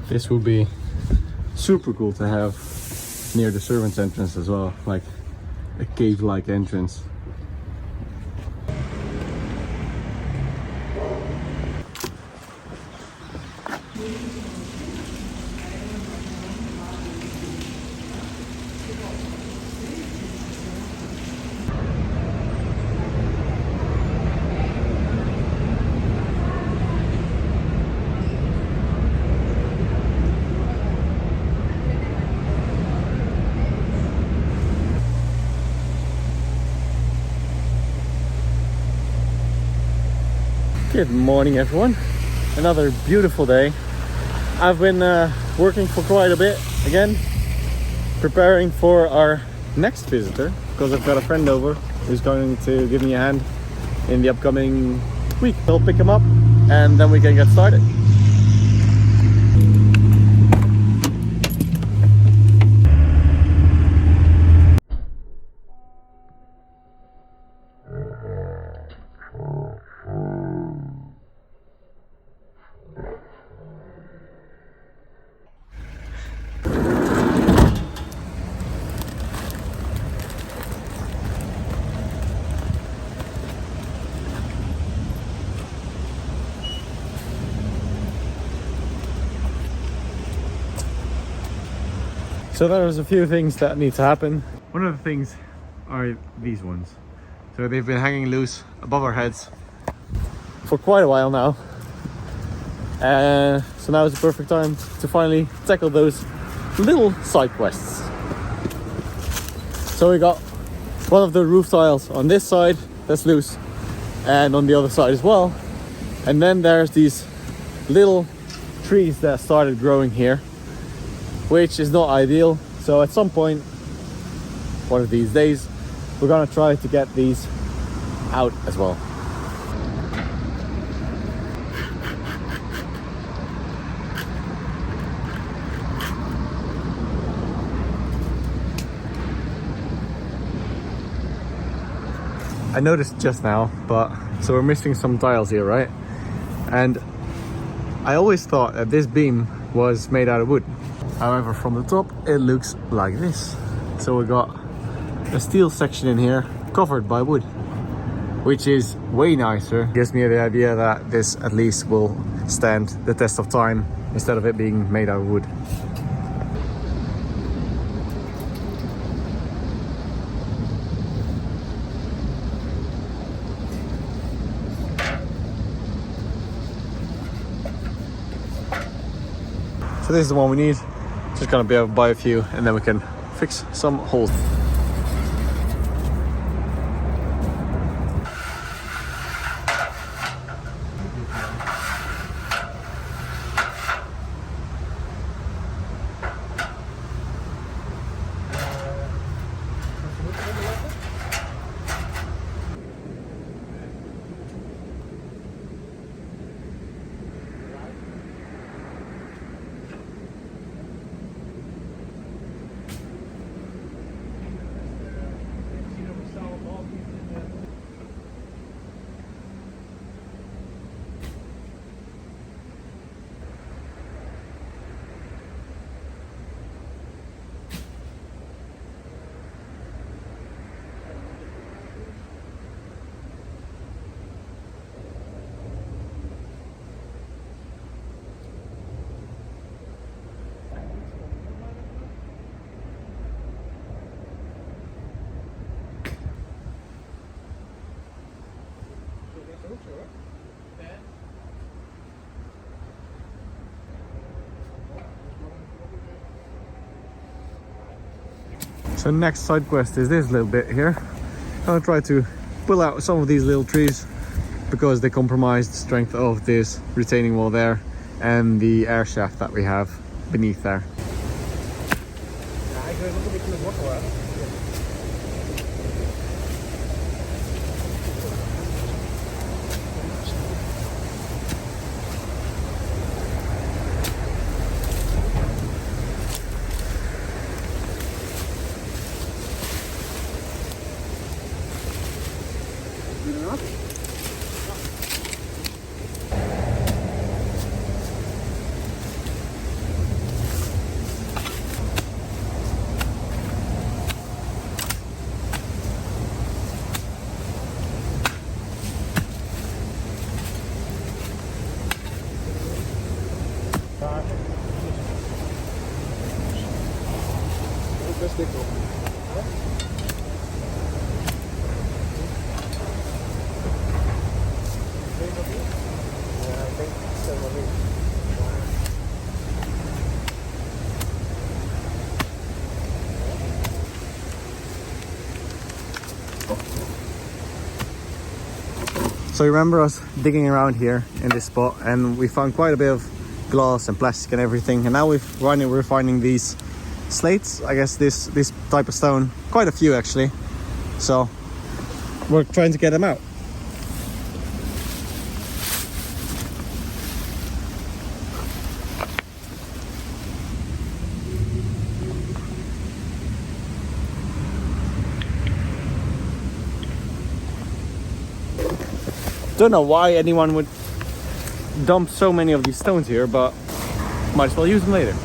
This would be super cool to have near the servants' entrance as well, like a cave-like entrance. Good morning everyone, another beautiful day. I've been working for quite a bit again, preparing for our next visitor, because I've got a friend over who's going to give me a hand in the upcoming week. I'll pick him up and then we can get started. So there's a few things that need to happen. One of the things are these ones. So they've been hanging loose above our heads for quite a while now. So now is the perfect time to finally tackle those little side quests. So we got one of the roof tiles on this side that's loose, and on the other side as well. And then there's these little trees that started growing here, which is not ideal. So at some point, one of these days, we're gonna try to get these out as well. I noticed just now, so we're missing some tiles here, right? And I always thought that this beam was made out of wood. However, from the top it looks like this. So we got a steel section in here covered by wood, which is way nicer. Gives me the idea that this at least will stand the test of time instead of it being made out of wood. So this is the one we need. Just gonna be able to buy a few and then we can fix some holes. So next side quest is this little bit here. I'm gonna try to pull out some of these little trees because they compromise the strength of this retaining wall there and the air shaft that we have beneath there. So you remember us digging around here in this spot, and we found quite a bit of glass and plastic and everything, and now we're finding these slates. I guess this type of stone, quite a few actually, so we're trying to get them out. Don't know why anyone would dump so many of these stones here, but might as well use them later.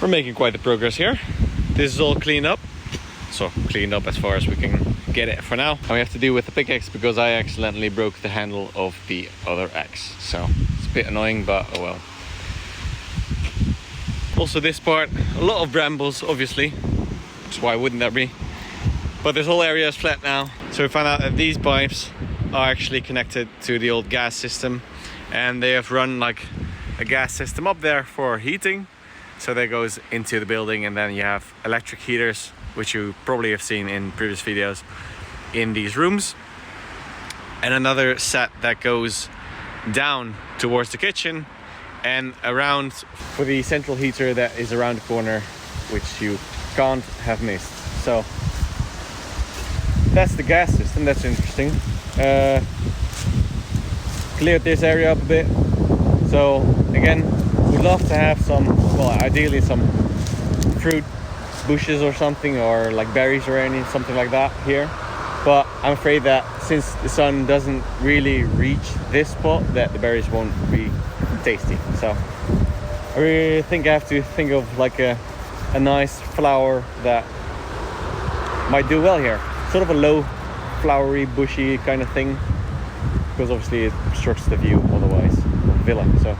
We're making quite the progress here. This is all cleaned up. So cleaned up as far as we can get it for now. And we have to deal with the pickaxe because I accidentally broke the handle of the other axe. So it's a bit annoying, but oh well. Also this part, a lot of brambles obviously. So why wouldn't that be? But this whole area is flat now. So we found out that these pipes are actually connected to the old gas system. And they have run like a gas system up there for heating. So that goes into the building, and then you have electric heaters, which you probably have seen in previous videos, in these rooms. And another set that goes down towards the kitchen and around for the central heater that is around the corner, which you can't have missed. So that's the gas system. That's interesting. Cleared this area up a bit. So again, we'd love to have some, well, ideally some fruit bushes or something, or like berries or something like that here. But I'm afraid that since the sun doesn't really reach this spot, that the berries won't be tasty. So I really think I have to think of like a nice flower that might do well here. Sort of a low flowery bushy kind of thing, because obviously it obstructs the view otherwise of the villa. So